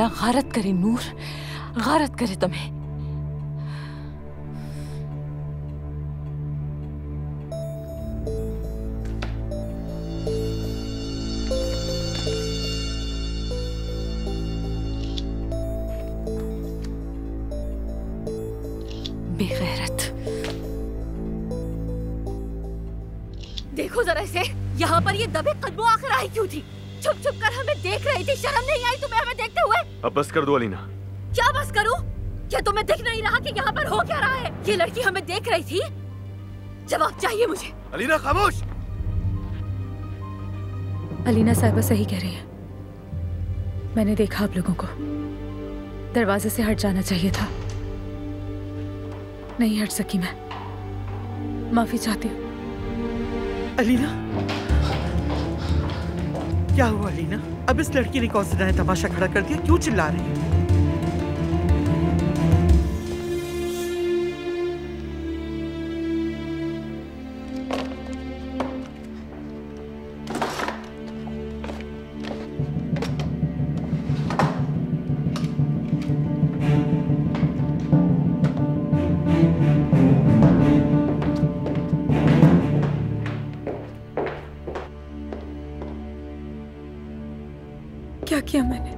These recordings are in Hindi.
अल्लाह गारत करे नूर, गारत करे तुम्हें। बेगैरत। देखो जरा इसे, यहाँ पर ये दबे कदमों आखिर आई क्यों थी? छुप छुप कर हमें देख रही थी, शर्म नहीं आई तुम्हें हमें देखते हुए? अब बस कर दो अलीना। क्या बस करूं? क्या तुम्हें दिख नहीं रहा कि यहाँ पर हो क्या रहा है? ये लड़की हमें देख रही थी, जवाब चाहिए मुझे। अलीना खामोश। अलीना साहिबा सही कह रही है, मैंने देखा आप लोगों को, दरवाजे से हट जाना चाहिए था, नहीं हट सकी मैं, माफी चाहती हूँ। अलीना, क्या हुआ अलीना? अब इस लड़की ने कौन सा नया तमाशा खड़ा कर दिया? क्यों चिल्ला रही है? क्या किया मैंने?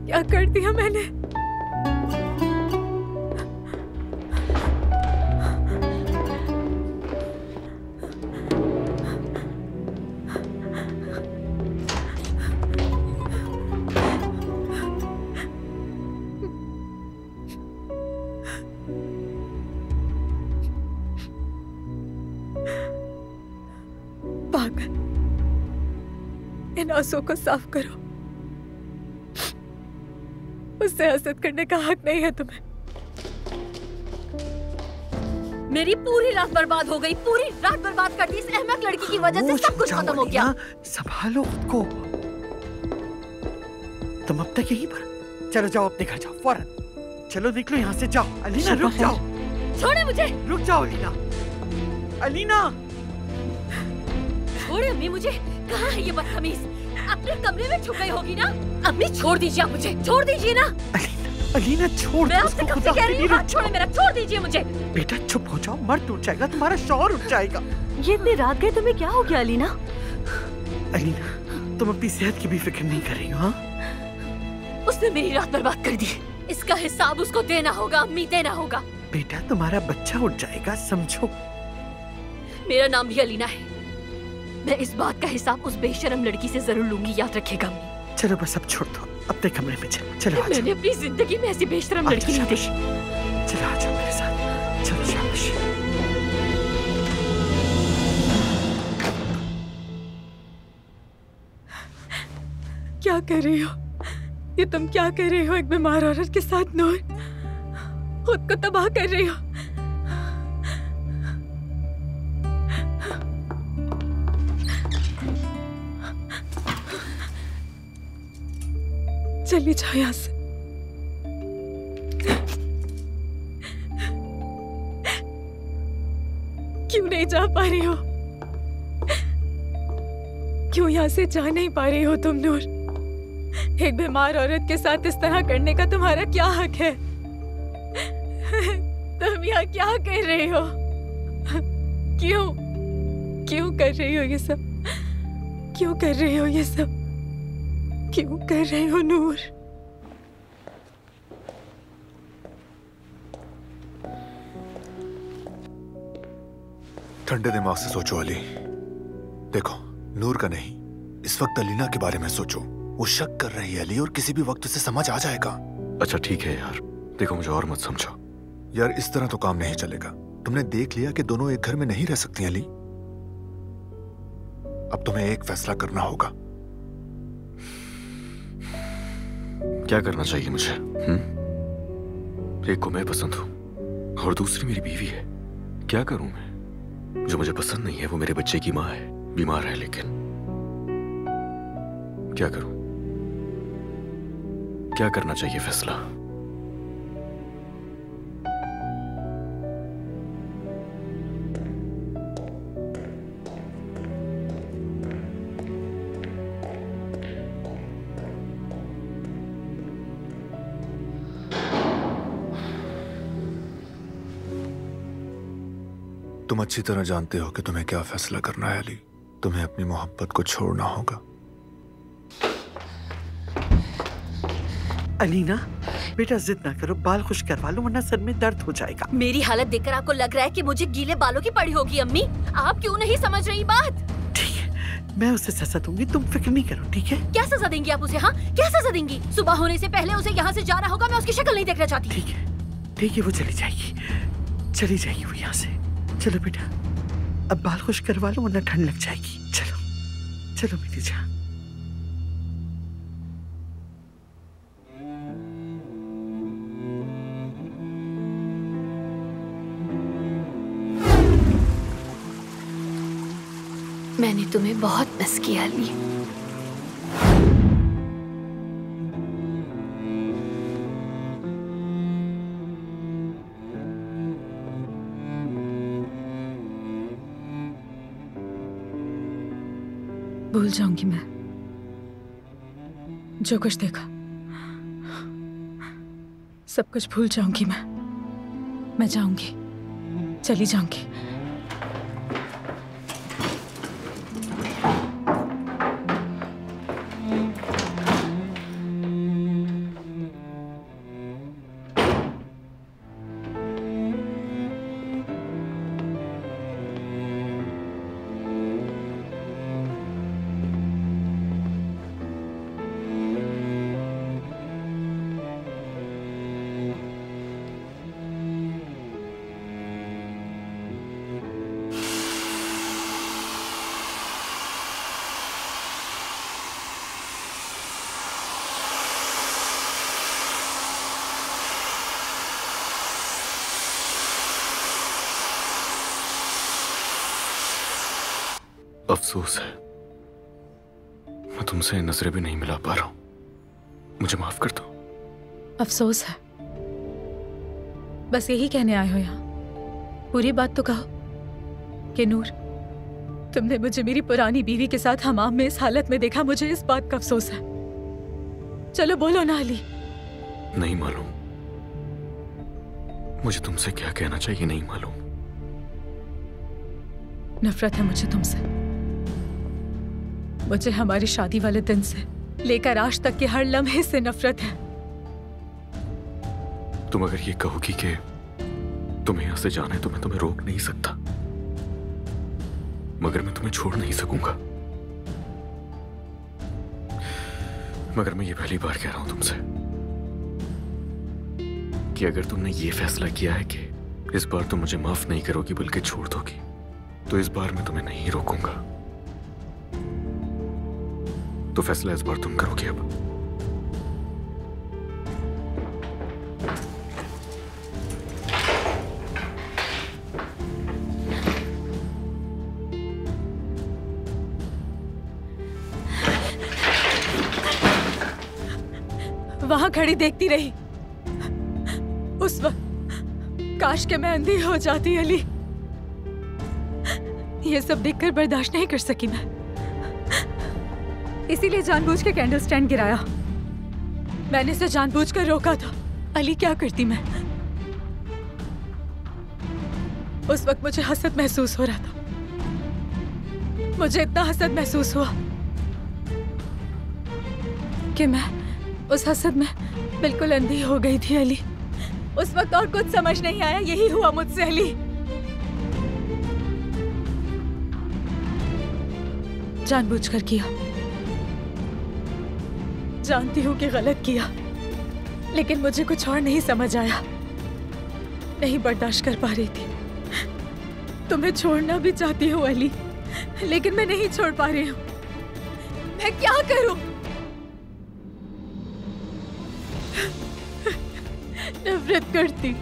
क्या कर दिया मैंने? पागल, इन आंसुओं को साफ करो, उससे हसद करने का हक नहीं है तुम्हें। मेरी पूरी रात बर्बाद हो गई, पूरी रात बर्बाद कर दी इस अहमक लड़की की वजह से, सब कुछ खत्म हो गया। संभालो खुद को। तुम अब तक यहीं पर? चलो जाओ अपने घर जाओ फौरन। चलो निकलो यहाँ से, जाओ। अलीना रुक जाओ। छोड़े मुझे। रुक जाओ अलीना। अलीना छोड़े अम्मी मुझे। कहाँ है ये बदतमीज? अपने कमरे में छुप गई होगी ना? अम्मी छोड़ दीजिए, आप मुझे छोड़ दीजिए ना। अलीना छोड़ मैं आपसे कब से कह रही हूँ, हाथ छोड़े मेरा, छोड़ दीजिए मुझे। बेटा चुप हो जाओ, मर्द उठ जाएगा, तुम्हारा शौहर उठ जाएगा। ये इतनी रात गए, तुम्हें क्या हो गया अलीना? अलीना तुम अपनी सेहत की भी फिक्र नहीं कर रही हो? हाँ, उसने मेरी रात बर्बाद कर दी, इसका हिसाब उसको देना होगा अम्मी, देना होगा। बेटा तुम्हारा बच्चा उठ जाएगा, समझो। मेरा नाम भी अलीना है, मैं इस बात का हिसाब उस बेशरम लड़की से जरूर लूंगी, याद रखेगा अम्मी। चलो बस अब छोड़ दो, अपने कमरे में चलो। मैंने अपनी जिंदगी में ऐसी बेशरम लड़की नहीं देखी। चलो आ जाओ मेरे साथ, चलो शाबाश। क्या कर रही हो? ये तुम क्या कर रही हो एक बीमार औरत के साथ नूर? खुद को तबाह कर रही हो। चली जाओ यहाँ से। क्यों नहीं जा पा रही हो? क्यों यहाँ से जा नहीं पा रही हो तुम नूर? एक बीमार औरत के साथ इस तरह करने का तुम्हारा क्या हक है? तुम यहाँ क्या कर रही हो? क्यों क्यों कर रही हो ये सब? क्यों कर रही हो ये सब? क्यों कर रही हो नूर? ठंडे दिमाग से सोचो अली। देखो नूर का नहीं, इस वक्त अलीना के बारे में सोचो। वो शक कर रही है अली, और किसी भी वक्त उसे समझ आ जाएगा। अच्छा ठीक है यार, देखो मुझे और मत समझो। यार इस तरह तो काम नहीं चलेगा। तुमने देख लिया कि दोनों एक घर में नहीं रह सकती अली। अब तुम्हें एक फैसला करना होगा। क्या करना चाहिए मुझे? एक को मैं पसंद हूं और दूसरी मेरी बीवी है। क्या करूं मैं? जो मुझे पसंद नहीं है वो मेरे बच्चे की माँ है, बीमार है, लेकिन क्या करूं? क्या करना चाहिए फैसला? तुम अच्छी तरह जानते हो कि तुम्हें क्या फैसला करना है अली। तुम्हें अपनी मोहब्बत को छोड़ना होगा। अलीना बेटा जिद ना करो, बाल खुश करवा लो वरना सर में दर्द हो जाएगा। मेरी हालत देखकर आपको लग रहा है कि मुझे गीले बालों की पड़ी होगी अम्मी। आप क्यों नहीं समझ रही बात? ठीक है, मैं उसे सजा दूंगी, तुम फिक्र नहीं करो, ठीक है? क्या सजा देंगी आप उसे? हाँ, क्या सजा देंगी? सुबह होने से पहले उसे यहाँ से जाना होगा। मैं उसकी शक्ल नहीं देखना चाहती। ठीक है, वो चली जाएगी वो यहाँ से। चलो बेटा, अब बाल खुश करवा लो वरना ठंड लग जाएगी। चलो मेरी जान। मैंने तुम्हें बहुत मिस किया अली। भूल जाऊंगी मैं जो कुछ देखा, सब कुछ भूल जाऊंगी मैं जाऊंगी, चली जाऊंगी। अफसोस है मैं तुमसे नजरें भी नहीं मिला पा रहा हूं, मुझे माफ कर दो। अफसोस है, बस यही कहने आए हो यहाँ? पूरी बात तो कहो कि नूर, तुमने मुझे मेरी पुरानी बीवी के साथ हमाम में इस हालत में देखा, मुझे इस बात का अफसोस है। चलो बोलो ना अली। नहीं मालूम, मुझे तुमसे क्या कहना चाहिए नहीं मालूम। नफरत है मुझे तुमसे, मुझे हमारी शादी वाले दिन से लेकर आज तक के हर लम्हे से नफरत है। तुम अगर ये कहोगी कि तुम्हें यहां से जाना है तो मैं तुम्हें रोक नहीं सकता, मगर मैं तुम्हें छोड़ नहीं सकूंगा। मगर मैं ये पहली बार कह रहा हूं तुमसे कि अगर तुमने ये फैसला किया है कि इस बार तुम मुझे माफ नहीं करोगी बल्कि छोड़ दोगी, तो इस बार मैं तुम्हें नहीं रोकूंगा। तो फैसला इस बार तुम करोगे। अब वहां खड़ी देखती रही, उस वक्त काश के मैं अंधी हो जाती अली। ये सब देखकर बर्दाश्त नहीं कर सकी मैं, इसीलिए जानबूझ के कैंडल स्टैंड गिराया। मैंने इसे जानबूझकर रोका था। अली क्या करती मैं? उस वक्त मुझे हसद महसूस हो रहा था, मुझे इतना हसद महसूस हुआ कि मैं उस हसद में बिल्कुल अंधी हो गई थी अली। उस वक्त और कुछ समझ नहीं आया, यही हुआ मुझसे अली। जानबूझकर किया, जानती हूं कि गलत किया, लेकिन मुझे कुछ और नहीं समझ आया, नहीं बर्दाश्त कर पा रही थी। तुम्हें छोड़ना भी चाहती हूँ अली, लेकिन मैं नहीं छोड़ पा रही हूँ। मैं क्या करूं? नफरत करती,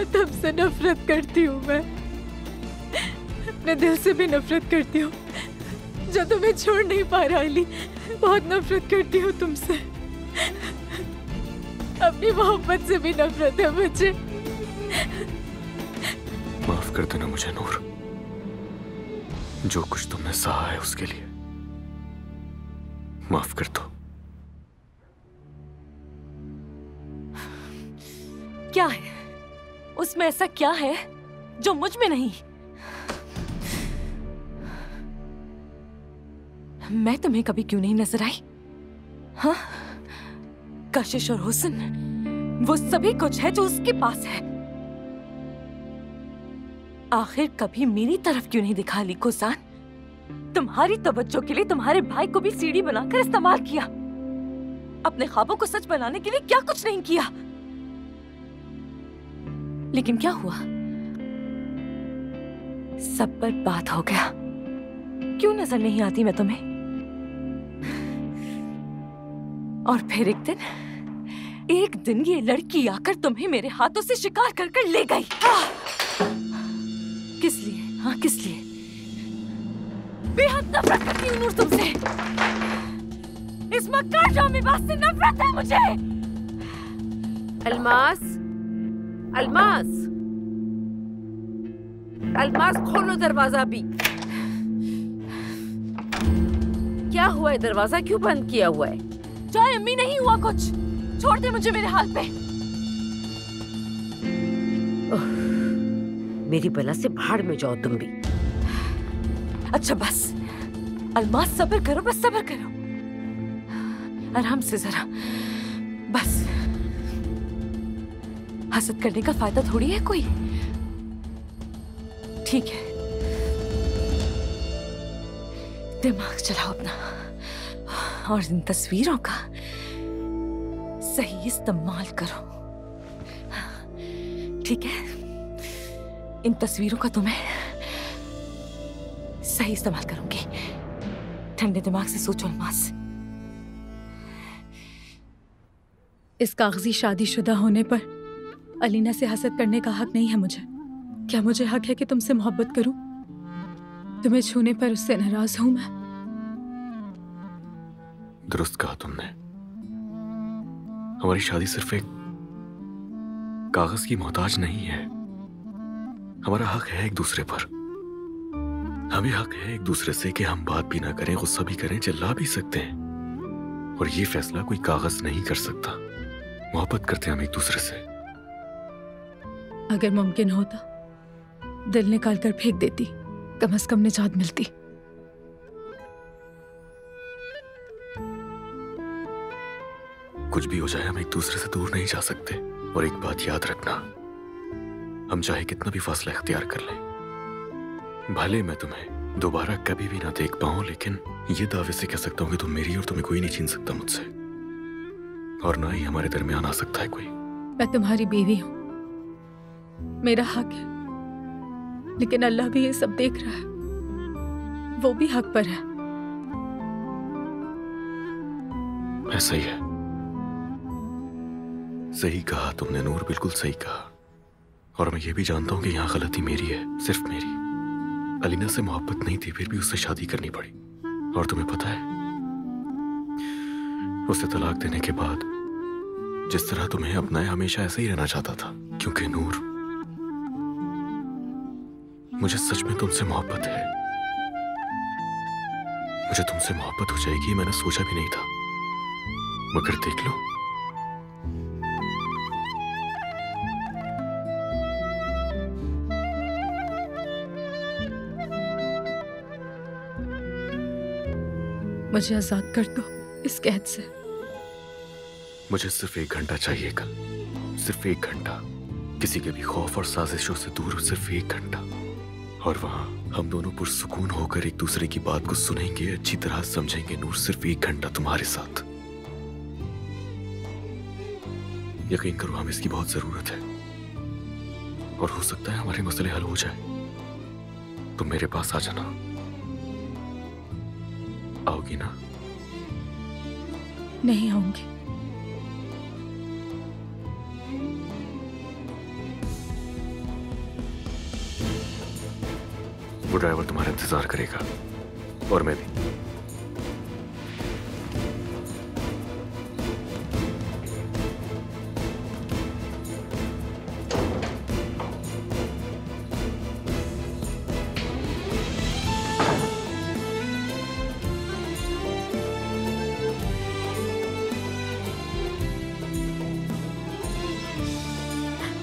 तुमसे नफरत करती हूँ मैं, अपने दिल से भी नफरत करती हूँ जो तुम्हें छोड़ नहीं पा रहा अली। बहुत नफरत करती हूँ तुमसे, अपनी मोहब्बत से भी नफरत है मुझे। माफ कर देना मुझे नूर, जो कुछ तुमने सहा है उसके लिए माफ कर दो। क्या है उसमें ऐसा क्या है जो मुझ में नहीं। मैं तुम्हें कभी क्यों नहीं नजर आई? हाँ, कशिश और हुस्न वो सभी कुछ है जो उसके पास है। आखिर कभी मेरी तरफ क्यों नहीं दिखा अली कोसान? तुम्हारी तवज्जो के लिए तुम्हारे भाई को भी सीढ़ी बनाकर इस्तेमाल किया। अपने ख्वाबों को सच बनाने के लिए क्या कुछ नहीं किया। लेकिन क्या हुआ? सब बर्बाद हो गया। क्यों नजर नहीं आती मैं तुम्हें? और फिर एक दिन ये लड़की आकर तुम्हें मेरे हाथों से शिकार कर कर ले गई। किस लिए? हाँ, किस लिए? बेहद नफरत करती हूँ नूर तुमसे। इस मक्कार जामिबाज से नफरत है मुझे। अल्मास, अल्मास, अल्मास, खोलो दरवाजा भी। क्या हुआ है? दरवाजा क्यों बंद किया हुआ है? चाहे अम्मी, नहीं हुआ कुछ। छोड़ दे मुझे मेरे हाल पे। मेरी बला से भाड़ में जाओ तुम भी। अच्छा बस अल्मास, सब्र करो, बस सब्र करो, आराम से जरा। बस हसद करने का फायदा थोड़ी है कोई। ठीक है, दिमाग चलाओ अपना और इन तस्वीरों का सही इस्तेमाल करो। ठीक है, इन तस्वीरों का तो मैं सही इस्तेमाल करूंगी। ठंडे दिमाग से सोचो अल्मास। इस कागजी शादीशुदा होने पर अलीना से हसद करने का हक नहीं है मुझे। क्या मुझे हक है कि तुमसे मोहब्बत करूं? तुम्हें छूने पर उससे नाराज हूं मैं। दुरुस्त कहा तुमने। हमारी शादी सिर्फ एक कागज की मोहताज नहीं है। हमारा हक है एक दूसरे पर। हमें हक है एक दूसरे से कि हम बात भी ना करें, गुस्सा भी करें, चिल्ला भी सकते हैं। और ये फैसला कोई कागज नहीं कर सकता। मोहब्बत करते हैं हम एक दूसरे से। अगर मुमकिन होता दिल निकाल कर फेंक देती, कम से कम निजात मिलती। कुछ भी हो जाए, हम एक दूसरे से दूर नहीं जा सकते। और एक बात याद रखना, हम चाहे कितना भी फासला इख्तियार कर लें, भले मैं तुम्हें दोबारा कभी भी ना देख पाऊं, लेकिन ये दावे से कह सकता हूं कि तुम मेरी और तुम्हें कोई नहीं छीन सकता मुझसे, और ना ही हमारे दरमियान आ सकता है कोई। मैं तुम्हारी बीवी हूं, मेरा हक है, लेकिन अल्लाह भी ये सब देख रहा है। वो भी हक पर है। ऐसा ही है। सही कहा तुमने नूर, बिल्कुल सही कहा। और मैं ये भी जानता हूं कि यहाँ गलती मेरी है, सिर्फ मेरी। अलीना से मोहब्बत नहीं थी, फिर भी उससे शादी करनी पड़ी। और तुम्हें पता है, उसे तलाक देने के बाद जिस तरह तुम्हें अपनाए, हमेशा ऐसे ही रहना चाहता था। क्योंकि नूर, मुझे सच में तुमसे मोहब्बत है। मुझे तुमसे मोहब्बत हो जाएगी, मैंने सोचा भी नहीं था, मगर देख लो। मुझे आजाद कर दो इस कैद से। मुझे सिर्फ 1 घंटा चाहिए कल, सिर्फ 1 घंटा, किसी के भी खौफ और साजिशों से दूर, सिर्फ 1 घंटा। और वहां हम दोनों पुरसुकून होकर एक दूसरे की बात को सुनेंगे, अच्छी तरह समझेंगे। नूर, सिर्फ 1 घंटा तुम्हारे साथ। यकीन करो, हमें इसकी बहुत जरूरत है। और हो सकता है हमारे मसले हल हो जाए। तुम मेरे पास आ जाना। आओगी ना? नहीं आऊंगी। वो ड्राइवर तुम्हारा इंतजार करेगा, और मैं भी।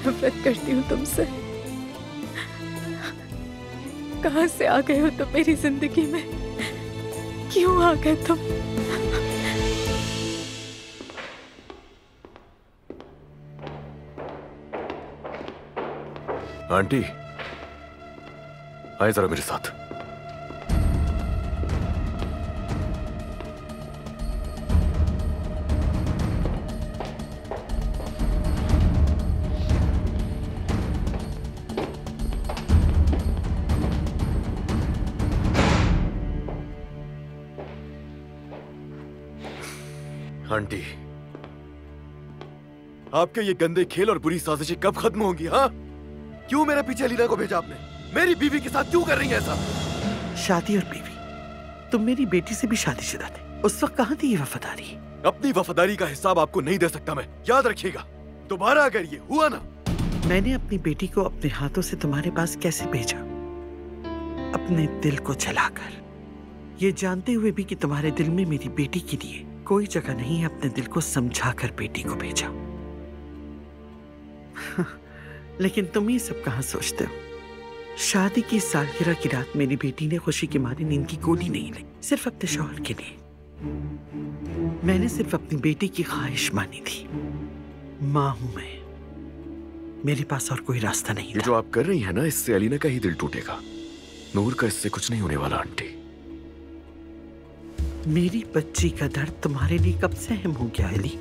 नफरत करती हूँ तुमसे, कहां से आ गए हो तुम मेरी जिंदगी में? क्यों आ गए तुम? आंटी, आए जरा मेरे साथ। आंटी, आपके ये गंदे खेल और बुरी साजिशें कब खत्म होंगी? हाँ, क्यों मेरे पीछे अलीना को भेजा आपने? मेरी बीवी के साथ क्यों कर रही है ऐसा? शादी और बीवी, तुम मेरी बेटी से भी शादीशुदा थे, उस वक्त कहाँ थी ये वफादारी? अपनी वफादारी का हिसाब आपको नहीं दे सकता मैं, याद रखिएगा। दोबारा अगर ये हुआ ना। मैंने अपनी बेटी को अपने हाथों से तुम्हारे पास कैसे भेजा? अपने दिल को जलाकर, ये जानते हुए भी कि तुम्हारे दिल में मेरी बेटी के लिए कोई जगह नहीं है। अपने दिल को समझाकर बेटी को भेजा। लेकिन तुम ये सब कहां सोचते हो? शादी की सालगिरह की रात मेरी बेटी ने खुशी के मारे नींद की गोली नहीं ली, सिर्फ अपने शौहर के लिए। मैंने सिर्फ अपनी बेटी की ख्वाहिश मानी थी। मां हूं मैं, मेरे पास और कोई रास्ता नहीं ये था। जो आप कर रही हैं ना, इससे अलीना का ही दिल टूटेगा। नूर का इससे कुछ नहीं होने वाला आंटी। मेरी बच्ची का दर्द तुम्हारे लिए कब से अहम हो गया अली?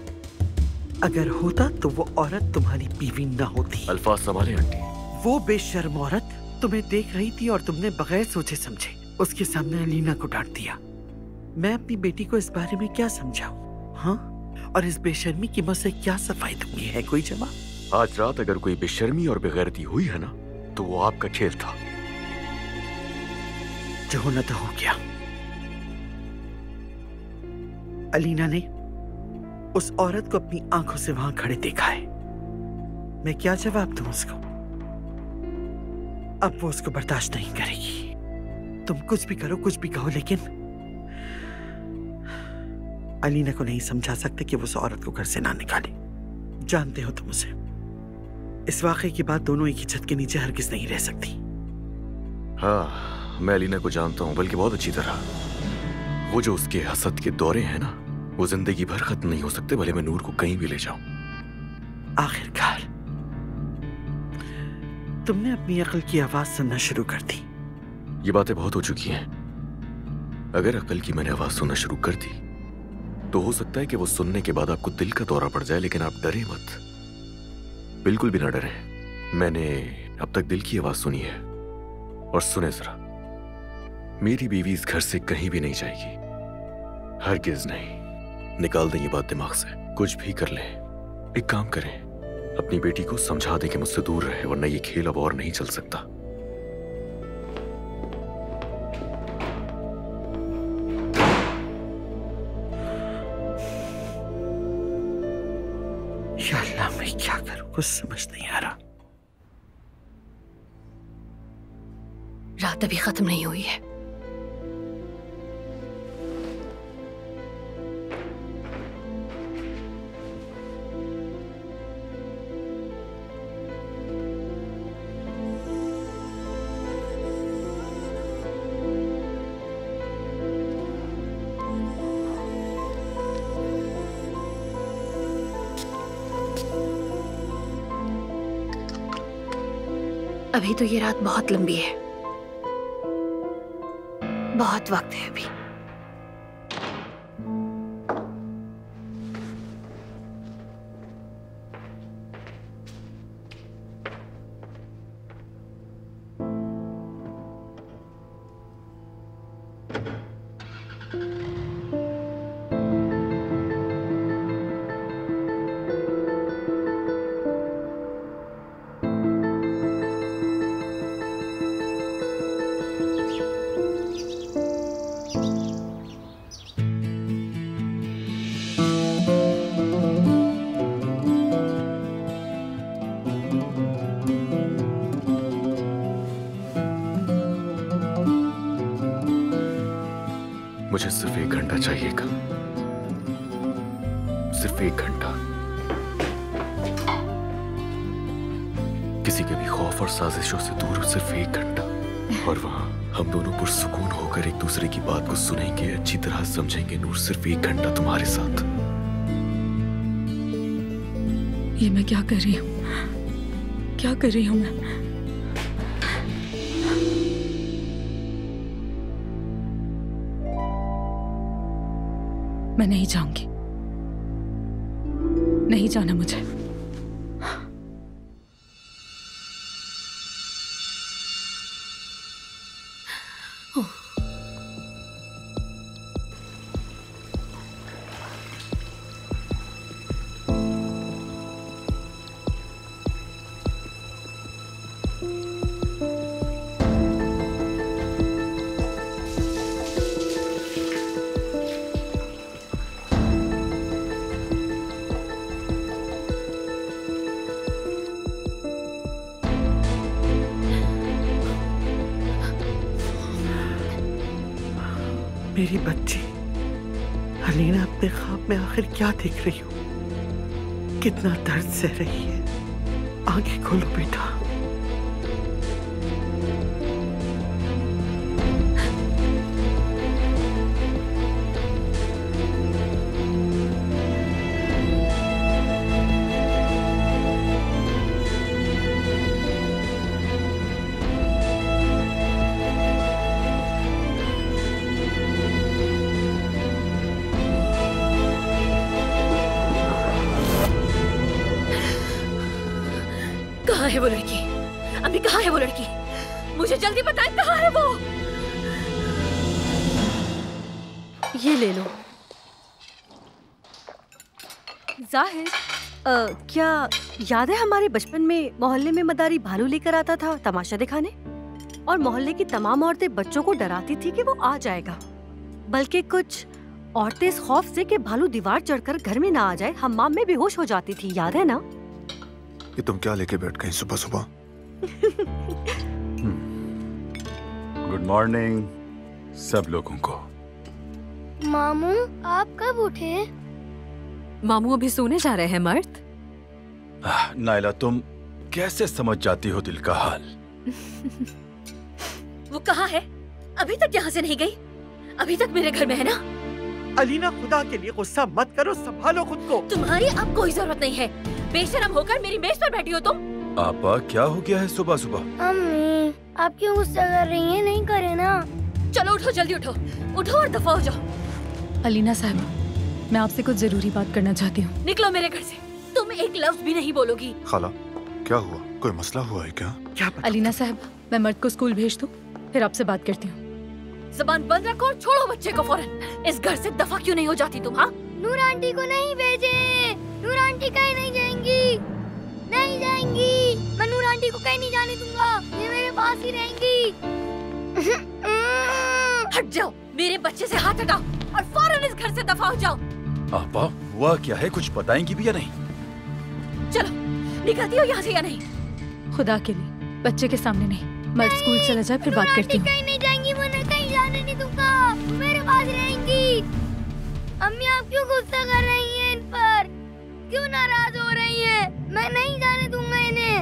अगर होता तो वो औरत तुम्हारी बीवी ना होती। अल्फाज संभाले आंटी। वो बेशर्म औरत तुम्हें देख रही थी और तुमने बगैर सोचे समझे उसके सामने अलीना को डांट दिया। मैं अपनी बेटी को इस बारे में क्या समझाऊं? हाँ, और इस बेशर्मी की मुझसे क्या सफाई दूंगी? है कोई जवाब? आज रात अगर कोई बेशर्मी और बेगैरती हुई है ना, तो वो आपका खेल था। जो होना तो हो गया। अलीना ने उस औरत को अपनी आंखों से वहां खड़े देखा है। मैं क्या जवाब दूं उसको? अब वो उसको बर्दाश्त नहीं करेगी। तुम कुछ भी करो, कुछ भी कहो, लेकिन अलीना को नहीं समझा सकते कि वो उस औरत को घर से ना निकाले। जानते हो तुम उसे। इस वाकये के बाद दोनों एक ही छत के नीचे हरगिज नहीं रह सकती। हाँ, मैं अलीना को जानता हूँ, बल्कि बहुत अच्छी तरह। वो जो उसके हसद के दौरे हैं ना, वो जिंदगी भर खत्म नहीं हो सकते, भले मैं नूर को कहीं भी ले जाऊं। आखिरकार तुमने अपनी अक्ल की आवाज सुनना शुरू कर दी। ये बातें बहुत हो चुकी हैं। अगर अक्ल की मैंने आवाज सुनना शुरू कर दी, तो हो सकता है कि वो सुनने के बाद आपको दिल का दौरा पड़ जाए, लेकिन आप डरे मत, बिल्कुल भी ना डरे। मैंने अब तक दिल की आवाज सुनी है। और सुने जरा, मेरी बीवी इस घर से कहीं भी नहीं जाएगी, हरगिज नहीं। निकाल दें ये बात दिमाग से। कुछ भी कर लें, एक काम करें, अपनी बेटी को समझा दें कि मुझसे दूर रहे, वरना ये खेल अब और नहीं चल सकता। या अल्लाह, मैं क्या करूं, कुछ समझ नहीं आ रहा। रात अभी खत्म नहीं हुई है। अभी तो ये रात बहुत लंबी है, बहुत वक्त है अभी। मुझे सिर्फ 1 घंटा चाहिएगा, सिर्फ 1 घंटा। किसी के भी खौफ और साजिशों से दूर, सिर्फ 1 घंटा। और वहां हम दोनों पुरसुकून होकर एक दूसरे की बात को सुनेंगे, अच्छी तरह समझेंगे। नूर, सिर्फ 1 घंटा तुम्हारे साथ। ये मैं क्या कर रही हूँ? क्या कर रही हूँ मैं? मैं नहीं जाऊंगी, नहीं जाना मुझे। मेरी बच्ची अलीना, अपने ख्वाब में आखिर क्या देख रही हो? कितना दर्द सह रही है। आंखें खोलो बेटा। कहाँ है वो लड़की? अम्मी कहाँ है वो लड़की? मुझे जल्दी बताएं, कहाँ है वो? ये ले लो। जाहिर, क्या याद है हमारे बचपन में मोहल्ले में मदारी भालू लेकर आता था तमाशा दिखाने, और मोहल्ले की तमाम औरतें बच्चों को डराती थी कि वो आ जाएगा। बल्कि कुछ औरतें इस खौफ से कि भालू दीवार चढ़कर घर में ना आ जाए हम्माम में बेहोश हो जाती थी, याद है ना? ये तुम क्या लेके बैठ गई सुबह सुबह? गुड मॉर्निंग सब लोगों को। मामू, आप कब उठे? मामू अभी सोने जा रहे हैं मर्द। नायला, तुम कैसे समझ जाती हो दिल का हाल? वो कहाँ है? अभी तक यहाँ से नहीं गई? अभी तक मेरे घर में है ना? अलीना, खुदा के लिए गुस्सा मत करो, संभालो खुद को। तुम्हारी अब कोई जरूरत नहीं है। बेशरम होकर मेरी मेज पर बैठी हो तुम। आपा, क्या हो गया है सुबह सुबह? अम्मी, आप क्यों गुस्सा कर रही हैं? नहीं करे ना। चलो उठो, जल्दी उठो, उठो और दफा हो जाओ। अलीना साहबा, मैं आपसे कुछ जरूरी बात करना चाहती हूँ। निकलो मेरे घर से। तुम एक लफ्ज भी नहीं बोलोगी। खाला, क्या हुआ? कोई मसला हुआ है क्या? क्या अलीना साहबा, मैं मर्द को स्कूल भेज दूँ, फिर आपसे बात करती हूँ। जबान बंद रखो और छोड़ो बच्चे को फौरन। इस घर से दफा क्यों नहीं हो जाती तुम? हाँ, नूर आंटी को नहीं भेजे। नूर आंटी कहीं नहीं जाएंगी, नहीं जाएंगी। मैं नूर आंटी को कहीं नहीं जाने दूंगा। ये मेरे पास ही रहेंगी। हट जाओ, मेरे बच्चे से हाथ हटाओ और फौरन इस घर से दफा हो जाओ। आपा, हुआ क्या है? कुछ बताएंगी भी या नहीं? चलो, निकलती हो यहाँ से या नहीं? खुदा के लिए बच्चे के सामने नहीं। मर्द स्कूल चला जाए, फिर बात करती हूँ। कहीं नहीं जाएंगी, मुझे कहीं जाने नहीं दूंगा। मेरे पास रहेंगी। अम्मी, आप क्यों गुस्सा कर रही हैं इन पर? क्यों नाराज हो रही हैं? मैं नहीं जाने दूंगा इन्हें।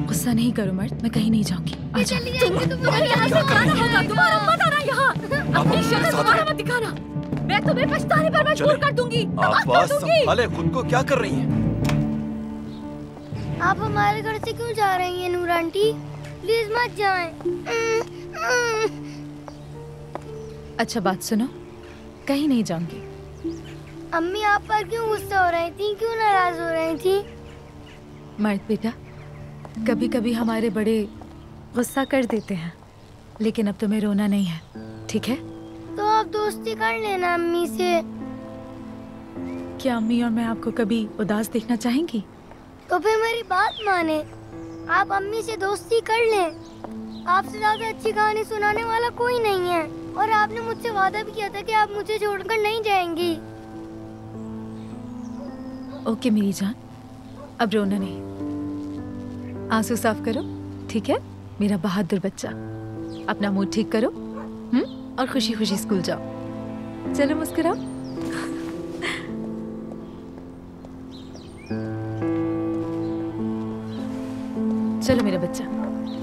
गुस्सा नहीं करो मर्द, मैं कहीं नहीं जाऊंगी। आ जाओ। तुम्हें यहाँ से जाना होगा। दोबारा मत आना यहाँ। अपनी शक्ल दोबारा मत दिखाना। मैं तुम्हें पछताने पर मजबूर कर दूंगी। आपा, संभाले खुद को। क्या कर रही हैं? आप हमारे घर से क्यों जा रही हैं नूर आंटी? प्लीज मत जाएं। अच्छा बात सुनो, कहीं नहीं जाऊंगी। अम्मी, आप पर क्यों गुस्सा हो रही थी? क्यों नाराज हो रही थी? मर्द बेटा, कभी कभी हमारे बड़े गुस्सा कर देते हैं, लेकिन अब तुम्हें रोना नहीं है, ठीक है? तो आप दोस्ती कर लेना अम्मी से। क्या अम्मी और मैं आपको कभी उदास देखना चाहेंगी? तो फिर मेरी बात माने, आप अम्मी से दोस्ती कर लें। आपसे ज्यादा अच्छी कहानी सुनाने वाला कोई नहीं है, और आपने मुझसे वादा भी किया था कि आप मुझे छोड़कर नहीं जाएंगी। ओके मेरी जान, अब रोना नहीं। आंसू साफ करो, ठीक है मेरा बहादुर बच्चा। अपना मूड ठीक करो, और खुशी खुशी स्कूल जाओ। चलो मुस्कुराओ। चलो मेरा बच्चा,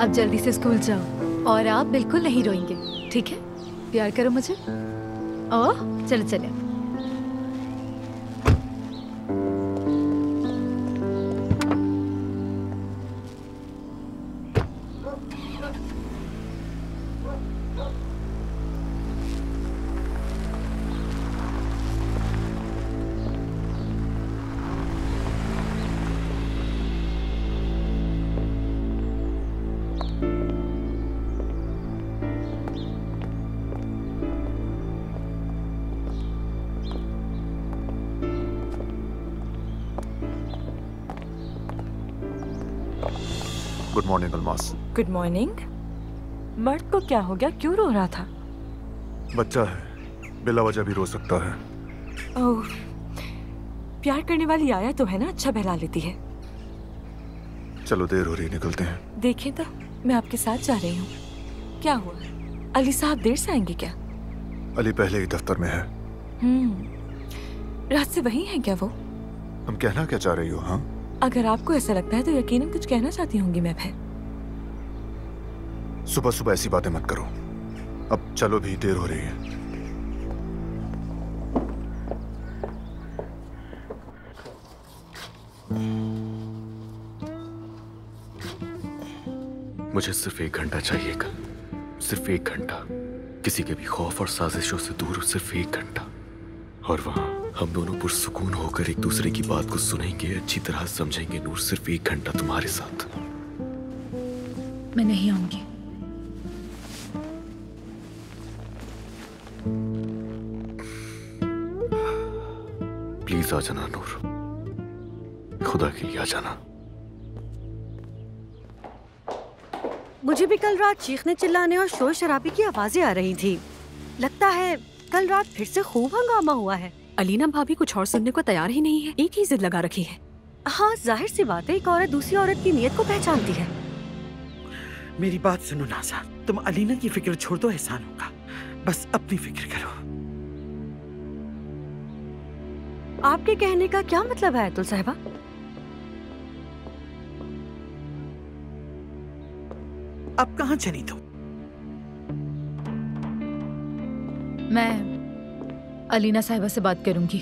अब जल्दी से स्कूल जाओ। और आप बिल्कुल नहीं रोएंगे, ठीक है? प्यार करो मुझे। ओह, चलो चले। Good morning Almas. Good morning. मर्द को क्या हो गया, क्यों रो रहा था? बच्चा है, बिला वजह भी रो सकता है। ओह, प्यार करने वाली आया तो है ना, अच्छा बहला लेती है। चलो देर हो रही, निकलते हैं। देखिए तो, मैं आपके साथ जा रही हूँ। क्या हुआ, अली साहब देर से आएंगे क्या? अली पहले ही दफ्तर में है। रात से वही है क्या वो? तुम कहना क्या चाह रही हो? हाँ, अगर आपको ऐसा लगता है तो यकीनन कुछ कहना चाहती होंगी मैं फिर। सुबह सुबह ऐसी बातें मत करो। अब चलो भी, देर हो रही है। मुझे सिर्फ 1 घंटा चाहिए कल, सिर्फ 1 घंटा, किसी के भी खौफ और साजिशों से दूर, सिर्फ 1 घंटा। और वहां हम दोनों पुरसुकून होकर एक दूसरे की बात को सुनेंगे, अच्छी तरह समझेंगे। नूर, सिर्फ 1 घंटा तुम्हारे साथ। मैं नहीं आऊंगी। प्लीज आ जाना नूर, खुदा के लिए आ जाना। मुझे भी कल रात चीखने चिल्लाने और शोर शराबे की आवाजें आ रही थी। लगता है कल रात फिर से खूब हंगामा हुआ है। अलीना भाभी कुछ और सुनने को तैयार ही नहीं है, एक ही जिद लगा रखी है। हाँ, जाहिर सी बात है, एक औरत दूसरी औरत की नीयत को पहचानती है। मेरी बात सुनो नाज़ा, तुम अलीना की फिक्र छोड़ दो, एहसान होगा। बस अपनी फिक्र करो। आपके कहने का क्या मतलब है आयतुल साहिबा? अब कहाँ चली तुम? मैं अलीना साहिबा से बात करूंगी।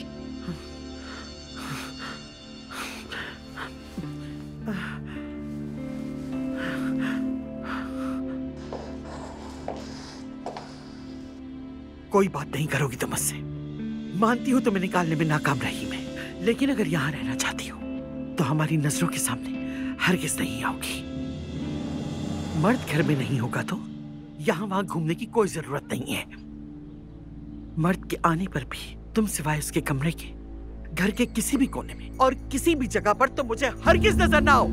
कोई बात नहीं करोगी तुम मुझसे। मानती हूँ तुम्हें निकालने में नाकाम रही मैं, लेकिन अगर यहाँ रहना चाहती हो तो हमारी नजरों के सामने हरगिज नहीं आओगी। मर्द घर में नहीं होगा तो यहाँ वहां घूमने की कोई जरूरत नहीं है। मर्द के आने पर भी तुम सिवाय उसके कमरे के घर के किसी भी कोने में और किसी भी जगह पर तुम मुझे हरगिज नजर ना आओ।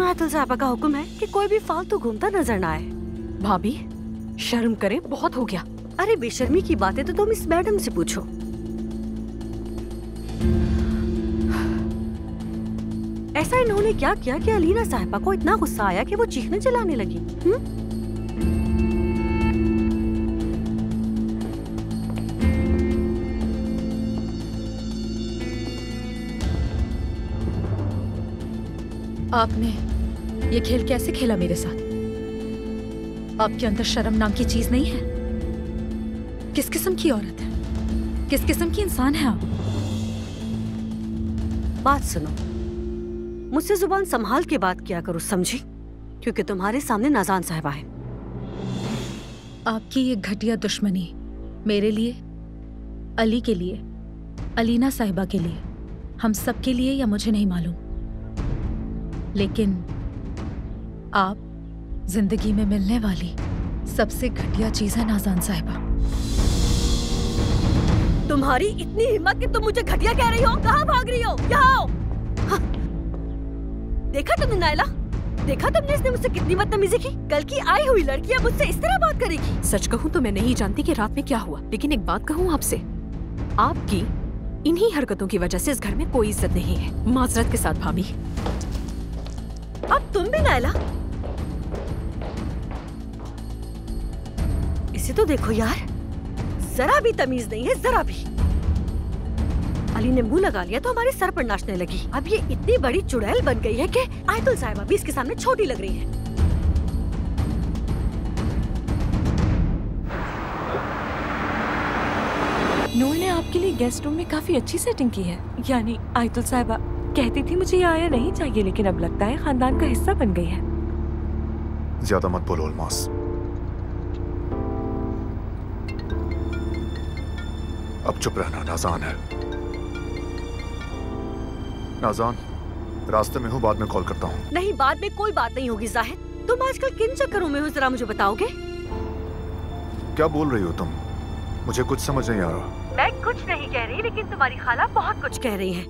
आयतुल साहिबा का हुक्म है कि कोई भी फालतू घूमता नजर ना आए। भाभी शर्म करे, बहुत हो गया। अरे बेशर्मी की बातें तो तुम इस मैडम से पूछो। ऐसा इन्होंने क्या किया कि अलीना साहिबा को इतना गुस्सा आया कि वो चीखने चिल्लाने लगी? आपने ये खेल कैसे खेला मेरे साथ? आपके अंदर शर्म नाम की चीज नहीं है? किस किस्म की औरत है, किस किस्म की इंसान है आप? बात सुनो, मुझसे जुबान संभाल के बात किया करो, समझी? क्योंकि तुम्हारे सामने नाज़ान साहिबा है। आपकी ये घटिया दुश्मनी मेरे लिए, अली के लिए, अलीना साहिबा के लिए, हम सब के लिए, या मुझे नहीं मालूम, लेकिन आप जिंदगी में मिलने वाली सबसे घटिया चीज है नाज़ान साहिबा। तुम्हारी इतनी हिम्मत कि तुम मुझे घटिया कह रही हो? कहाँ भाग रही हो? यहाँ आओ। हाँ। देखा तुमने नायला, देखा तुमने इसने मुझसे कितनी बदतमीजी की? कल की आई हुई लड़की अब मुझसे इस तरह बात करेगी? सच कहूँ तो मैं नहीं जानती कि रात में क्या हुआ, लेकिन एक बात कहूँ आपसे, आपकी इन्हीं हरकतों की वजह से इस घर में कोई इज्जत नहीं है। माजरत के साथ भाभी। अब तुम भी नायला, इसे तो देखो यार, जरा भी तमीज नहीं है, जरा भी। अली ने मुंह लगा लिया तो हमारे सर पर नाचने लगी। अब ये इतनी बड़ी चुड़ैल बन गई है कि आयतुल साहिबा भी इसके सामने छोटी लग रही है। नूर ने आपके लिए गेस्ट रूम में काफी अच्छी सेटिंग की है। यानी आयतुल साहिबा कहती थी मुझे ये आया नहीं चाहिए, लेकिन अब लगता है खानदान का हिस्सा बन गई है। ज्यादा मत बोलो अल्मास। अब चुप रहना, नाज़ान है। नाज़ान, रास्ते में हूँ, बाद में कॉल करता हूँ। नहीं, बाद में कोई बात नहीं होगी जाहिद। तुम आजकल किन चक्करों में हो, जरा मुझे बताओगे? क्या बोल रही हो तुम? मुझे कुछ समझ नहीं आ रहा। मैं कुछ नहीं कह रही, लेकिन तुम्हारी खाला बहुत कुछ कह रही है।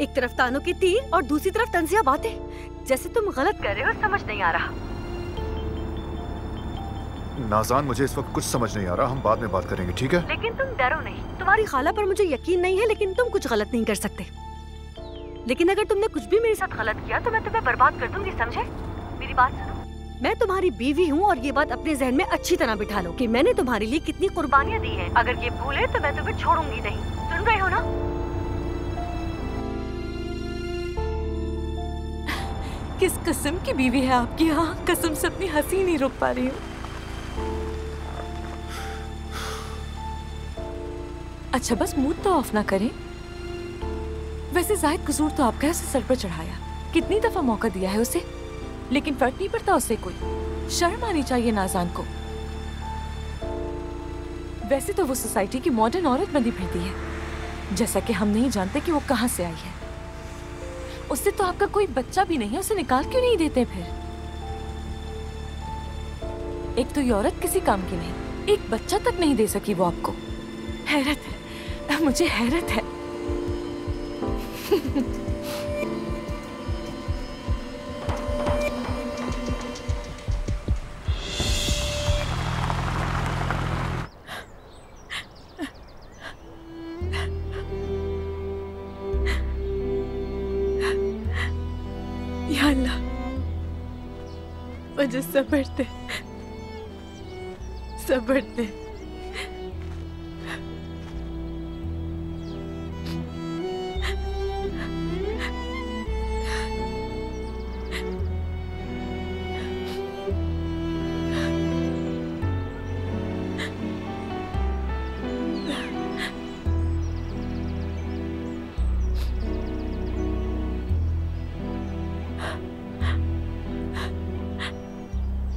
एक तरफ तानों के तीर और दूसरी तरफ तंजिया बातें। जैसे तुम गलत कर रहे हो, समझ नहीं आ रहा। नाज़ान, मुझे इस वक्त कुछ समझ नहीं आ रहा, हम बाद में बात करेंगे, ठीक है? लेकिन तुम डरो नहीं। तुम्हारी खाला पर मुझे यकीन नहीं है, लेकिन तुम कुछ गलत नहीं कर सकते। लेकिन अगर तुमने कुछ भी मेरे साथ गलत किया तो मैं तुम्हें बर्बाद कर दूंगी, समझे? मेरी बात सुनो। मैं तुम्हारी बीवी हूँ और ये बात अपने जहन में अच्छी तरह बिठा लो कि मैंने तुम्हारे लिए कितनी कुर्बानियाँ दी हैं। अगर ये भूले तो मैं तुम्हें छोड़ूंगी नहीं। सुन रहे हो ना? किस किस्म की बीवी है आपकी? हाँ, कसम से अपनी हंसी नहीं रोक पा रही हूँ। अच्छा, बस मूड तो ऑफ ना करें। वैसे जाहिद कसूर तो आपका है, उसे सर पर चढ़ाया। कितनी दफा मौका दिया है उसे, लेकिन फर्क नहीं पड़ता उससे कोई। शर्म आनी चाहिए नाज़ान को। वैसे तो वो सोसाइटी की मॉडर्न औरत बनी फिरती है, जैसा कि हम नहीं जानते कि वो कहाँ से आई है। उससे तो आपका कोई बच्चा भी नहीं है, उसे निकाल क्यों नहीं देते फिर? एक तो ये औरत किसी काम की नहीं, एक बच्चा तक नहीं दे सकी वो आपको। हैरत है, मुझे हैरत है। या अल्लाह, मुझे सब्र दे, सब्र दे।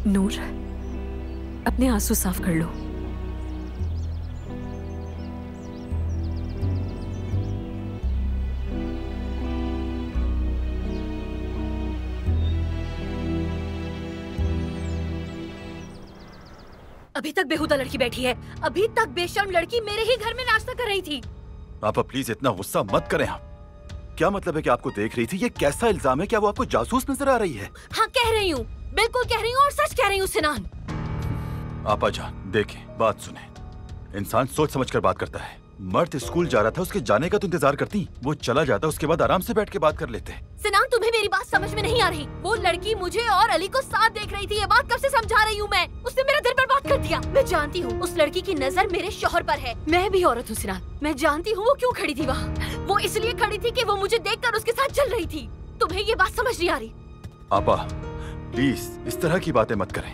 नूर, अपने आंसू साफ कर लो। अभी तक बेहुदा लड़की बैठी है। अभी तक बेशर्म लड़की मेरे ही घर में नाश्ता कर रही थी। आप प्लीज इतना गुस्सा मत करें। आप क्या मतलब है कि आपको देख रही थी? ये कैसा इल्जाम है? क्या वो आपको जासूस नजर आ रही है? हाँ, कह रही हूँ, बिल्कुल कह रही हूँ और सच कह रही हूँ सिनान। आपा जान, देखें, बात सुने। इंसान सोच समझ कर बात करता है। मर्द स्कूल जा रहा था, उसके जाने का तो इंतजार करती, वो चला जाता, उसके बाद आराम से बैठ के बात कर लेते। सिनान, तुम्हें मेरी बात समझ में नहीं आ रही। वो लड़की मुझे और अली को साथ देख रही थी। ये बात कब से समझा रही हूँ मैं? उसने मेरा दिल बर्बाद कर दिया। मैं जानती हूँ उस लड़की की नजर मेरे शौहर पर है। मैं भी औरत हूँ सिनान। मैं जानती हूँ वो क्यों खड़ी थी वहाँ। वो इसलिए खड़ी थी कि वो मुझे देखकर उसके साथ चल रही थी। तुम्हें ये बात समझ नहीं आ रही? आपा प्लीज इस तरह की बातें मत करें।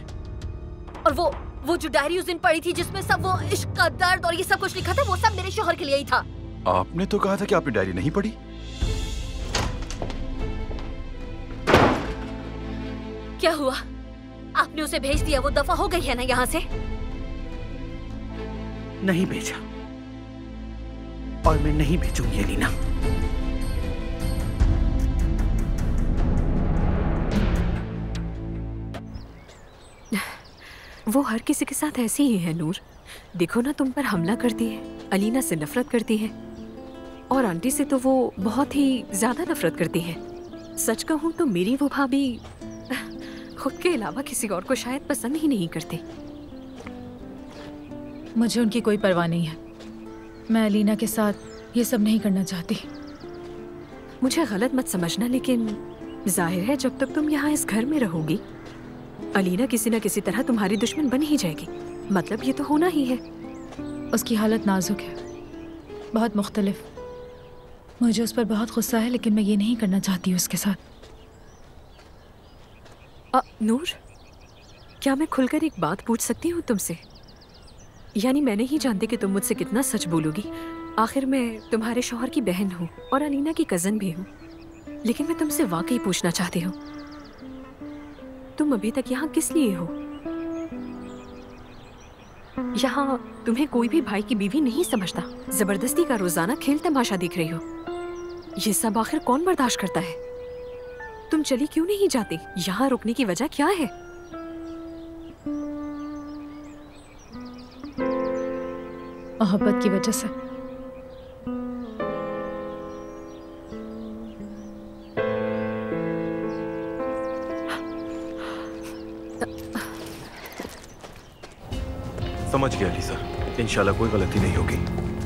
और वो जो डायरी उस दिन पढ़ी थी जिसमें सब वो इश्क का दर्द और ये सब कुछ लिखा था, वो सब मेरे शौहर के लिए ही था। आपने तो कहा था कि आपने डायरी नहीं पढ़ी। क्या हुआ? आपने उसे भेज दिया, वो दफा हो गई है ना यहाँ से? नहीं भेजा और मैं नहीं भेजूंगी अलीना। वो हर किसी के साथ ऐसी ही है नूर। देखो ना, तुम पर हमला करती है, अलीना से नफरत करती है, और आंटी से तो वो बहुत ही ज्यादा नफरत करती है। सच कहूँ तो मेरी वो भाभी खुद के अलावा किसी और को शायद पसंद ही नहीं करती। मुझे उनकी कोई परवाह नहीं है। मैं अलीना के साथ ये सब नहीं करना चाहती। मुझे गलत मत समझना, लेकिन जाहिर है जब तक तुम यहाँ इस घर में रहोगी, अलीना किसी न किसी तरह तुम्हारी दुश्मन बन ही जाएगी। मतलब ये तो होना ही है। उसकी हालत नाजुक है, बहुत मुख्तलिफ। मुझे उस पर बहुत गुस्सा है, लेकिन मैं ये नहीं करना चाहती उसके साथ। नूर, क्या मैं खुलकर एक बात पूछ सकती हूँ तुमसे? यानी मैं नहीं जानती कि तुम मुझसे कितना सच बोलोगी। आखिर मैं तुम्हारे शौहर की बहन हूँ और अलीना की कजन भी हूँ, लेकिन मैं तुमसे वाकई पूछना चाहती हूँ, तुम अभी तक यहाँ किस लिए हो? यहाँ तुम्हें कोई भी भाई की बीवी नहीं समझता। जबरदस्ती का रोजाना खेल तमाशा देख रही हो। ये सब आखिर कौन बर्दाश्त करता है? तुम चली क्यों नहीं जाती? यहाँ रुकने की वजह क्या है? मोहब्बत की वजह से। समझ गया अली सर, इंशाल्लाह कोई गलती नहीं होगी।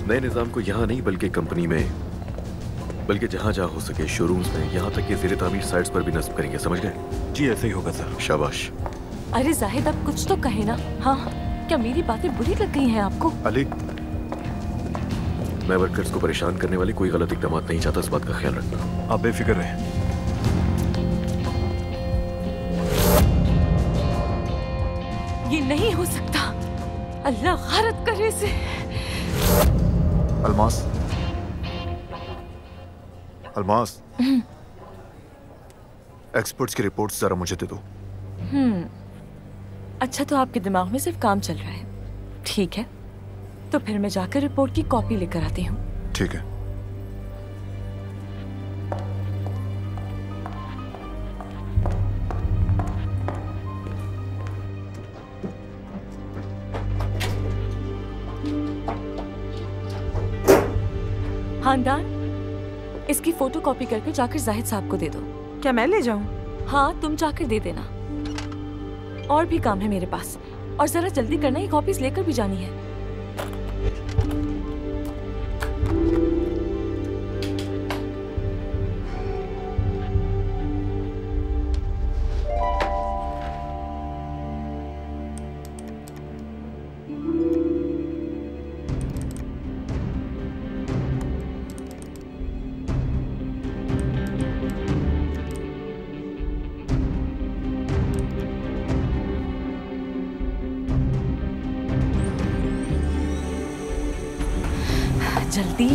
नए निजाम को यहाँ नहीं बल्कि कंपनी में, बल्कि जहाँ जहाँ हो सके शोरूम्स में, यहाँ तक कि ज़ेरे तामीर साइट्स पर भी नस्ब करेंगे। समझ गए? जी ऐसे ही होगा सर। शाबाश। अरे जाहिद, अब कुछ तो कहे ना। हाँ, क्या मेरी बातें बुरी लग गई हैं आपको? अली, मैं वर्कर्स को परेशान करने वाले कोई गलत इकदाम नहीं चाहता, इस बात का ख्याल रखना। आप बेफिक्र रहें। ये नहीं हो सकता। अल्लाह खारत करे इसे। अलमास, अलमास, एक्सपर्ट्स की रिपोर्ट्स जरा मुझे दे दो। अच्छा, तो आपके दिमाग में सिर्फ काम चल रहा है। ठीक है, तो फिर मैं जाकर रिपोर्ट की कॉपी लेकर आती हूँ। ठीक है। खानदान, इसकी फोटो कॉपी करके जाकर जाहिद साहब को दे दो। क्या मैं ले जाऊं? हाँ, तुम जाकर दे देना। और भी काम है मेरे पास, और जरा जल्दी करना, ये कॉपीज लेकर भी जानी है। जल्दी।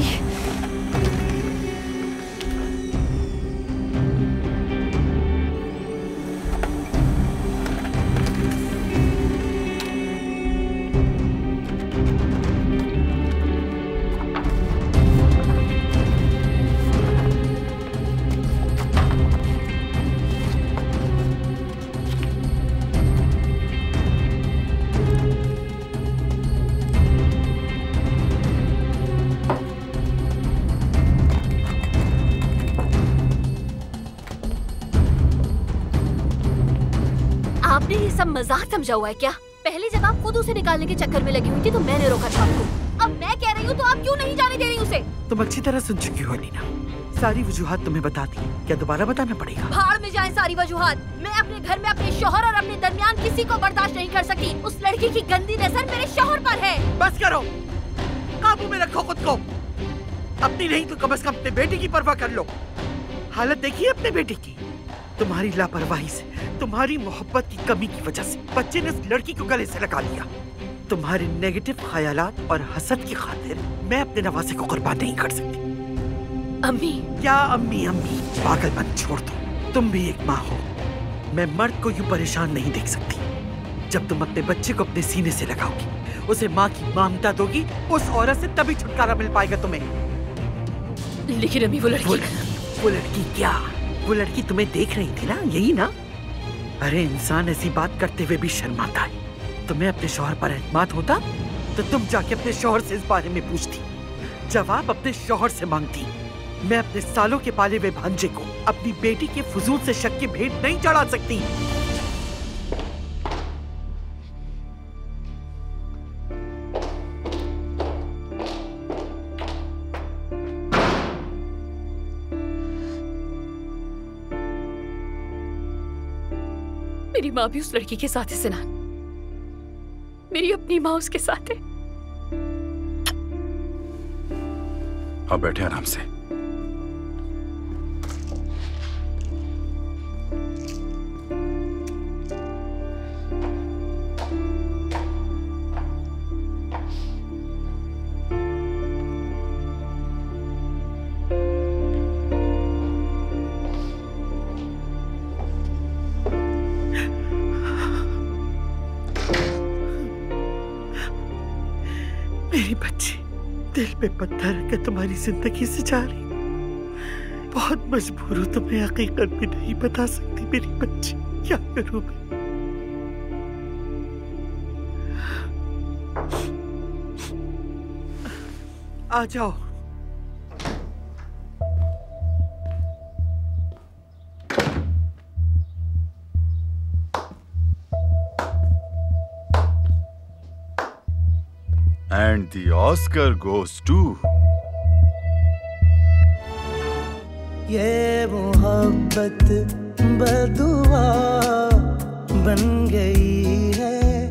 आपने ये सब मजाक समझा हुआ है क्या? पहले जब आप खुद उसे निकालने के चक्कर में लगी हुई थी तो मैंने रोका था आपको। अब मैं कह रही हूँ तो आप क्यों नहीं जाने दे रही उसे? तुम अच्छी तरह सुन चुकी हो अलीना, सारी वजूहात तुम्हें बता दी, क्या दोबारा बताना पड़ेगा? भाड़ में जाए सारी वजूहात। मैं अपने घर में अपने शौहर और अपने दरमियान किसी को बर्दाश्त नहीं कर सकती। उस लड़की की गंदी नजर मेरे शौहर पर है। बस करो, काबू में रखो खुद को। अपनी नहीं तो कम से कम अपने बेटी की परवाह कर लो। हालत देखिए अपने बेटी की। तुम्हारी लापरवाही से, तुम्हारी मोहब्बत की कमी की वजह से बच्चे ने इस लड़की को गले से लगा लिया। तुम्हारे नेगेटिव ख्यालात और हसद की खातिर मैं अपने नवासे को कुर्बान नहीं कर सकती। अम्मी। क्या अम्मी अम्मी? पागलपन छोड़ दो, तुम भी एक माँ हो। मैं मर्द को यूं परेशान नहीं देख सकती। जब तुम अपने बच्चे को अपने सीने से लगाओगी, उसे माँ की ममता दोगी, उस औरत से तभी छुटकारा मिल पाएगा तुम्हें। लेकिन अम्मी वो लड़की क्या? वो लड़की तुम्हें देख रही थी ना, यही ना? अरे इंसान ऐसी बात करते हुए भी शर्माता है। तुम्हें अपने शौहर पर एतमाद होता तो तुम जाके अपने शौहर से इस बारे में पूछती, जवाब अपने शौहर से मांगती। मैं अपने सालों के पाले हुए भांजे को अपनी बेटी के फजूल से शक की भेंट नहीं चढ़ा सकती। मेरी माँ भी उस लड़की के साथ है सिनान। मेरी अपनी माँ उसके साथ है। आप बैठे आराम से। मेरी बच्ची दिल पे पत्थर रखकर तुम्हारी जिंदगी से जा रही, बहुत मजबूर हूँ, तुम्हें हकीकत भी नहीं बता सकती मेरी बच्ची, क्या करूँ मैं? आ जाओ। And the Oscar goes to... ये मोहब्बत बदुआ बन गई है।